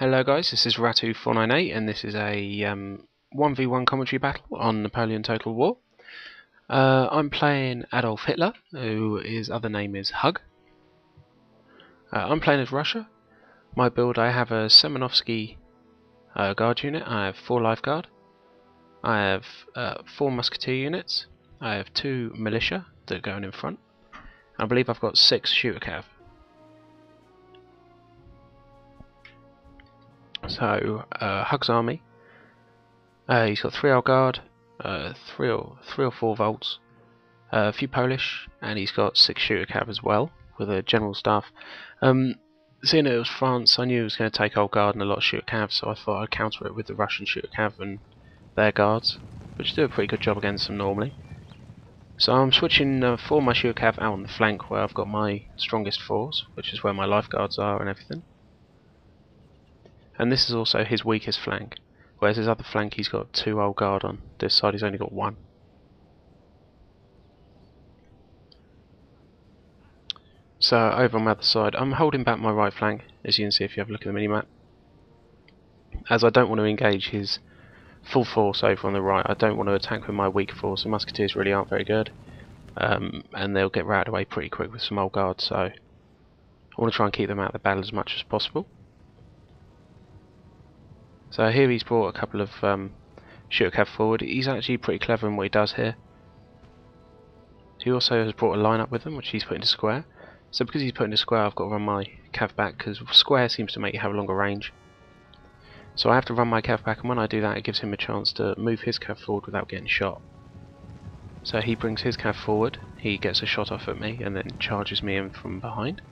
Hello guys, this is Rattue 498 and this is a 1v1 commentary battle on Napoleon Total War. I'm playing Adolf Hitler, his other name is Hugge. I'm playing as Russia. My build, I have a Semenovsky guard unit, I have 4 life guard, I have 4 musketeer units, I have 2 militia that are going in front. I believe I've got 6 shooter cav. So, Hugge's army, he's got 3 old guard, 3 or 4 volts, a few Polish, and he's got 6 shooter cav as well, with a general staff. Seeing it was France, I knew it was going to take old guard and a lot of shooter cav, so I thought I'd counter it with the Russian shooter cav and their guards, which do a pretty good job against them normally. So I'm switching 4 of my shooter cav out on the flank where I've got my strongest force, which is where my life guards are and everything. And this is also his weakest flank, whereas his other flank he's got 2 old guard on. This side he's only got 1. So over on the other side, I'm holding back my right flank, as you can see if you have a look at the minimap, as I don't want to engage his full force over on the right. I don't want to attack with my weak force. The musketeers really aren't very good, and they'll get routed away pretty quick with some old guard, so I want to try and keep them out of the battle as much as possible. So here he's brought a couple of shooter cav forward. He's actually pretty clever in what he does here. He also has brought a line up with him, which he's put into square. So because he's put into square, I've got to run my cav back, because square seems to make you have a longer range. So I have to run my cav back, and when I do that it gives him a chance to move his cav forward without getting shot. So he brings his cav forward, he gets a shot off at me, and then charges me in from behind.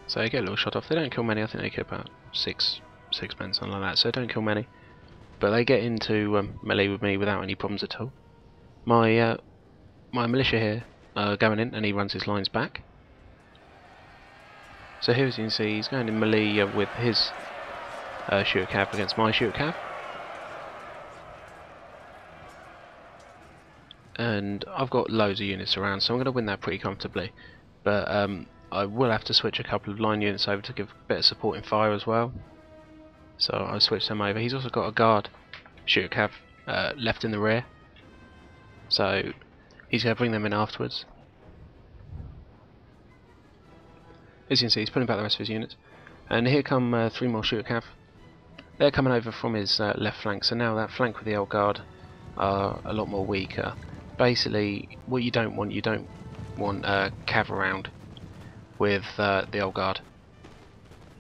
So you get a little shot off. They don't kill many. I think they kill about 6 men, something like that. So don't kill many, but they get into melee with me without any problems at all. My militia here going in, and he runs his lines back. So here, as you can see, he's going in melee with his shooter cav against my shooter cav, and I've got loads of units around, so I'm going to win that pretty comfortably. But I will have to switch a couple of line units over to give a bit of support in fire as well. So I'll switch them over. He's also got a guard shooter cav left in the rear, so he's going to bring them in afterwards. As you can see, he's putting back the rest of his units. And here come 3 more shooter cav. They're coming over from his left flank, so now that flank with the old guard are a lot more weaker. Basically, what you don't want cav around with the old guard,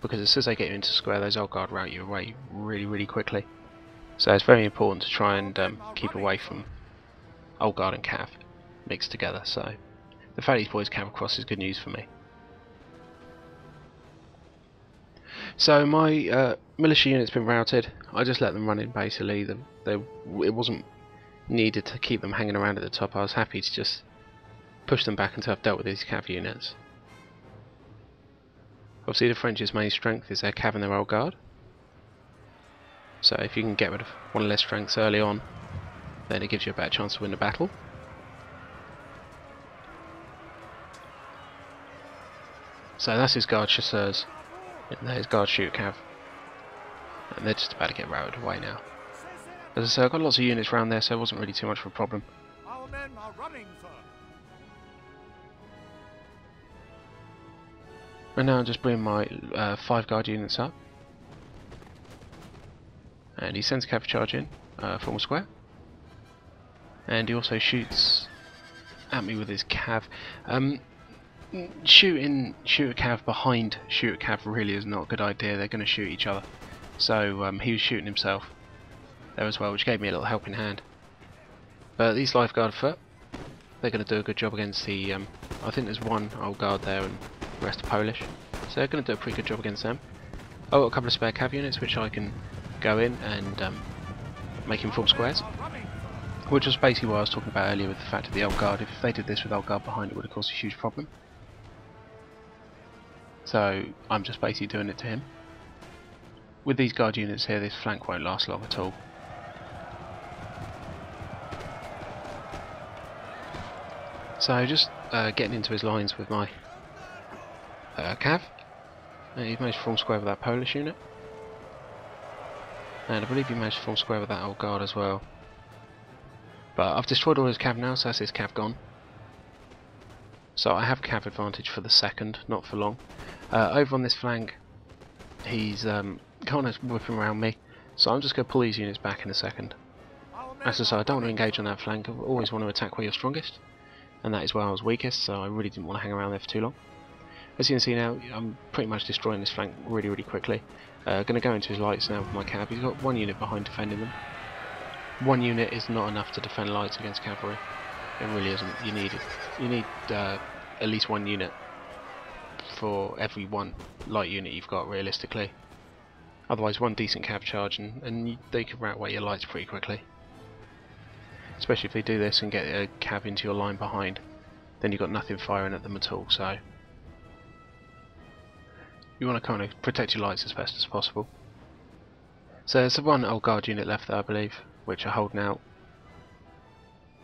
because as soon as they get you into square, those old guard rout you away really quickly. So it's very important to try and keep away from old guard and cav mixed together. So the fact these boys cav across is good news for me. So my militia unit's been routed. I just let them run in basically. It wasn't needed to keep them hanging around at the top. I was happy to just push them back until I've dealt with these cav units. Obviously the French's main strength is their cav and their old guard. So if you can get rid of one of their strengths early on, then it gives you a better chance to win the battle. So that's his guard chasseurs, and there's guard shooter cav, and they're just about to get routed away now. As I say, I've got lots of units around there, so it wasn't really too much of a problem. Our men are running, sir. And now I'm just bringing my 5 guard units up, and he sends a cav charge in, form a square, and he also shoots at me with his cav. Shooting shooter cav behind shooter cav really is not a good idea. They're going to shoot each other, so he was shooting himself there as well, which gave me a little helping hand. But these life guard foot, they're going to do a good job against the I think there's 1 old guard there and the rest are Polish, so they're going to do a pretty good job against them. I've got a couple of spare cav units which I can go in and make him form squares, which was basically what I was talking about earlier with the fact of the old guard. If they did this with old guard behind, it would have caused a huge problem. So I'm just basically doing it to him. With these guard units here, this flank won't last long at all. So just getting into his lines with my cav. He's managed to form square with that Polish unit. And I believe he managed to form square with that old guard as well. But I've destroyed all his cav now, so that's his cav gone. So I have cav advantage for the second, not for long. Over on this flank, he's kind of whipping around me, so I'm just going to pull these units back in a second. As I say, I don't want to engage on that flank. I always want to attack where you're strongest, and that is where I was weakest, so I really didn't want to hang around there for too long. As you can see now, I'm pretty much destroying this flank really quickly. Going to go into his lights now with my cav. He's got one unit behind defending them. One unit is not enough to defend lights against cavalry. It really isn't. You need at least one unit for every one light unit you've got, realistically. Otherwise, one decent cav charge and they can rout away your lights pretty quickly. Especially if they do this and get a cav into your line behind, then you've got nothing firing at them at all. So you want to kind of protect your lights as best as possible. So there's one old guard unit left there, I believe, which are holding out.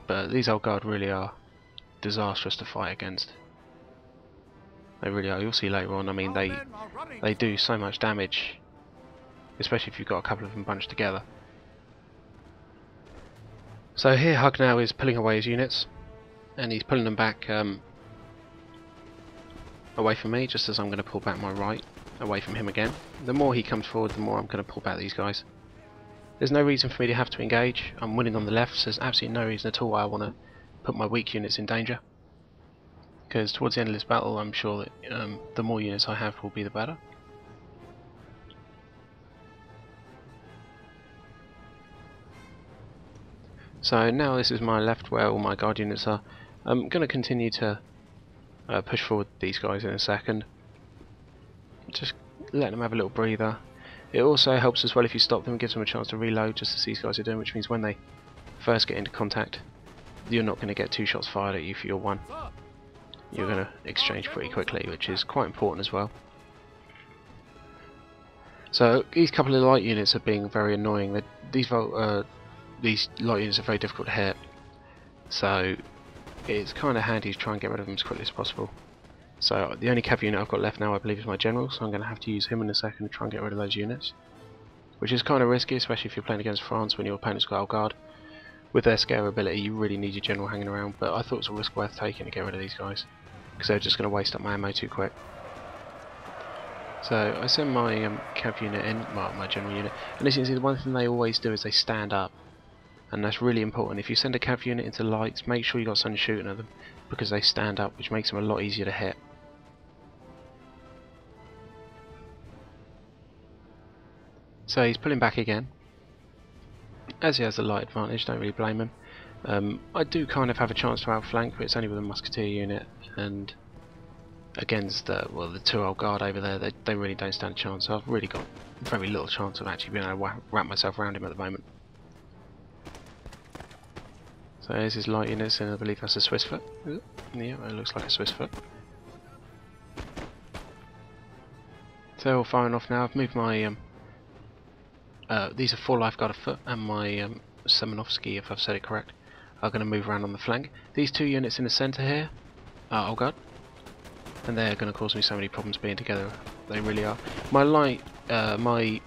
But these old guard really are disastrous to fight against. They really are. You'll see later on. I mean, they do so much damage, especially if you've got a couple of them bunched together. So here Hugge now is pulling away his units, and he's pulling them back away from me, just as I'm going to pull back my right away from him again. The more he comes forward, the more I'm going to pull back these guys. There's no reason for me to have to engage. I'm winning on the left, so there's absolutely no reason at all why I want to put my weak units in danger. Because towards the end of this battle, I'm sure that the more units I have will be the better. So now this is my left where all my guard units are. I'm going to continue to push forward these guys in a second. Just let them have a little breather. It also helps as well if you stop them and gives them a chance to reload, just as these guys are doing, which means when they first get into contact, you're not going to get two shots fired at you for your one. You're going to exchange pretty quickly, which is quite important as well. So these couple of light units are being very annoying. These light units are very difficult to hit, so it's kind of handy to try and get rid of them as quickly as possible. So the only cav unit I've got left now, I believe, is my general, so I'm going to have to use him in a second to try and get rid of those units, which is kind of risky, especially if you're playing against France when your opponent's got old guard. With their scare ability, you really need your general hanging around, but I thought it was a risk worth taking to get rid of these guys, because they're just going to waste up my ammo too quick. So I send my cav unit in, my general unit, and as you can see, the one thing they always do is they stand up, and that's really important. If you send a cav unit into lights, make sure you got someone shooting at them, because they stand up, which makes them a lot easier to hit. So he's pulling back again. As he has the light advantage, don't really blame him. I do kind of have a chance to outflank, but it's only with a musketeer unit, and against the two old guard over there, they really don't stand a chance. So I've really got very little chance of actually being able to wrap myself around him at the moment. So there's his light units, and I believe that's a Swiss foot. Yeah, it looks like a Swiss foot. So they're all firing off now. I've moved my these are 4 lifeguard afoot, and my Semenovsky, if I've said it correct, are going to move around on the flank. These two units in the centre here are old guard, and they're going to cause me so many problems being together. They really are. My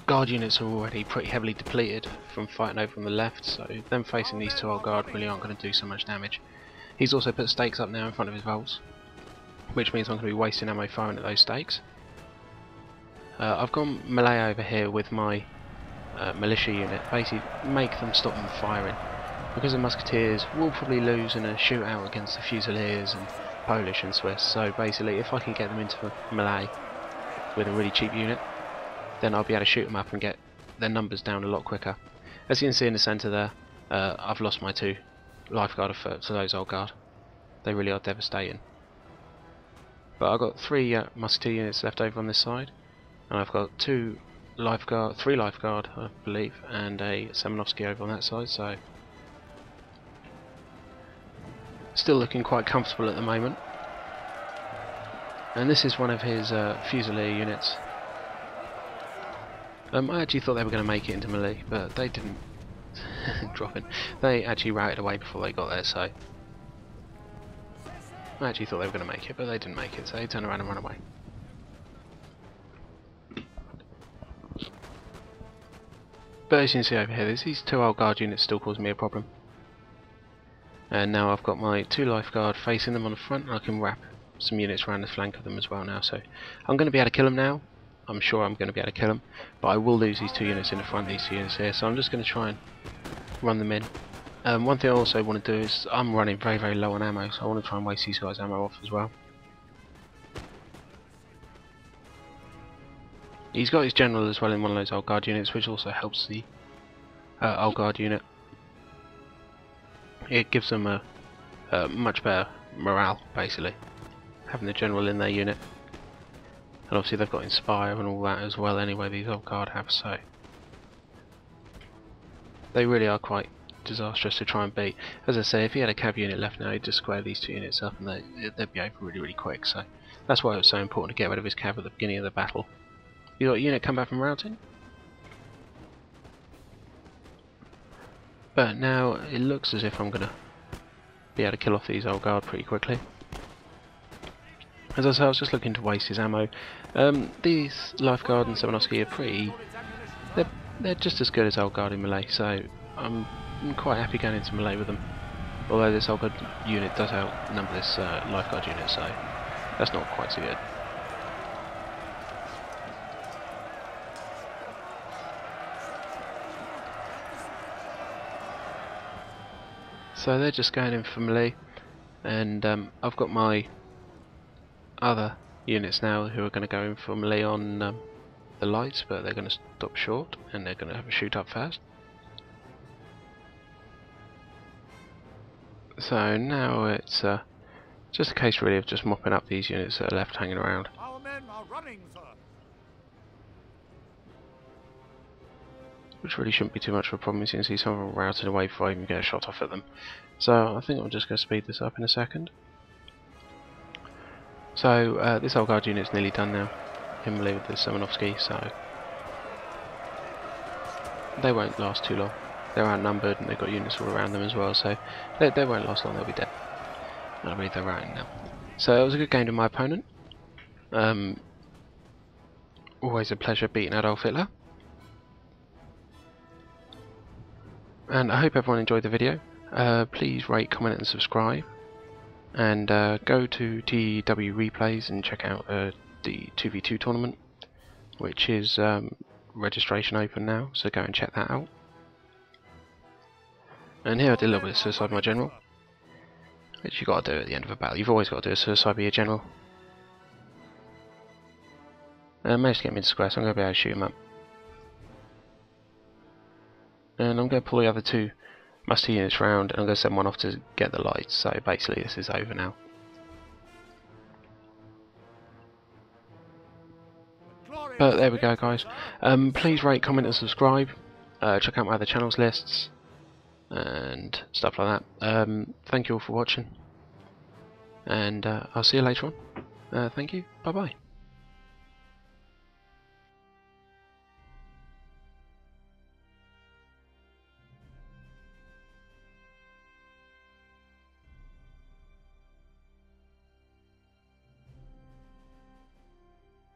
guard units are already pretty heavily depleted from fighting over on the left, so them facing these two old guard really aren't going to do so much damage. He's also put stakes up now in front of his vaults, which means I'm going to be wasting ammo firing at those stakes. I've gone melee over here with my militia unit, basically make them stop them firing, because the musketeers will probably lose in a shootout against the Fusiliers and Polish and Swiss. So basically, if I can get them into melee with a really cheap unit, then I'll be able to shoot them up and get their numbers down a lot quicker. As you can see in the centre there, I've lost my 2 lifeguard afoot to those old guard. They really are devastating. But I've got 3 musketeer units left over on this side, and I've got 3 lifeguard, I believe, and a Semenovsky over on that side. So still looking quite comfortable at the moment. And this is one of his Fusilier units. I actually thought they were going to make it into melee, but they didn't. Dropping. They actually routed away before they got there, so I actually thought they were going to make it, but they didn't make it, so they turned around and ran away. But as you can see over here, these 2 old guard units still causing me a problem. And now I've got my 2 lifeguard facing them on the front, and I can wrap some units around the flank of them as well now. So I'm going to be able to kill them now. I'm sure I'm going to be able to kill them, but I will lose these 2 units in the front, these 2 units here. So I'm just going to try and run them in. One thing I also want to do is I'm running very, very low on ammo, so I want to try and waste these guys' ammo off as well. He's got his general as well in one of those old guard units, which also helps the old guard unit. It gives them a much better morale, basically, having the general in their unit. And obviously they've got Inspire and all that as well anyway, these old guard have, so they really are quite disastrous to try and beat. As I say, if he had a cav unit left now, he'd just square these 2 units up and they'd be over really, really quick, so that's why it was so important to get rid of his cav at the beginning of the battle. You got a unit come back from routing? But now it looks as if I'm going to be able to kill off these old guard pretty quickly. As I say, I was just looking to waste his ammo. These lifeguard and Semenovsky are pretty... They're just as good as old guard in melee, so I'm quite happy going into melee with them. Although this old guard unit does outnumber this lifeguard unit, so that's not quite so good. So they're just going in for melee, and I've got my other units now who are going to go in for melee on the lights, but they're going to stop short and they're going to have a shoot up first. So now it's just a case really of just mopping up these units that are left hanging around. Our men are running, sir. Which really shouldn't be too much of a problem. You can see some of them routed away before I even get a shot off at them. So I think I'm just going to speed this up in a second. So this old guard unit's nearly done now, in melee with the Semenovsky, so they won't last too long. They're outnumbered and they've got units all around them as well, so they won't last long, they'll be dead. I believe they're routing now. So it was a good game to my opponent. Always a pleasure beating Adolf Hitler. And I hope everyone enjoyed the video. Please rate, comment and subscribe. And go to NTW replays and check out the 2v2 tournament, which is registration open now, so go and check that out. And here I did a little bit of suicide my general, which you've got to do at the end of a battle. You've always got to do a suicide by your general. And I managed to get him into square, so I'm going to be able to shoot him up. And I'm going to pull the other 2 muster units round, and I'm going to send one off to get the lights, so basically this is over now. But there we go guys. Please rate, comment and subscribe. Check out my other channels lists and stuff like that. Thank you all for watching, and I'll see you later on. Thank you, bye bye.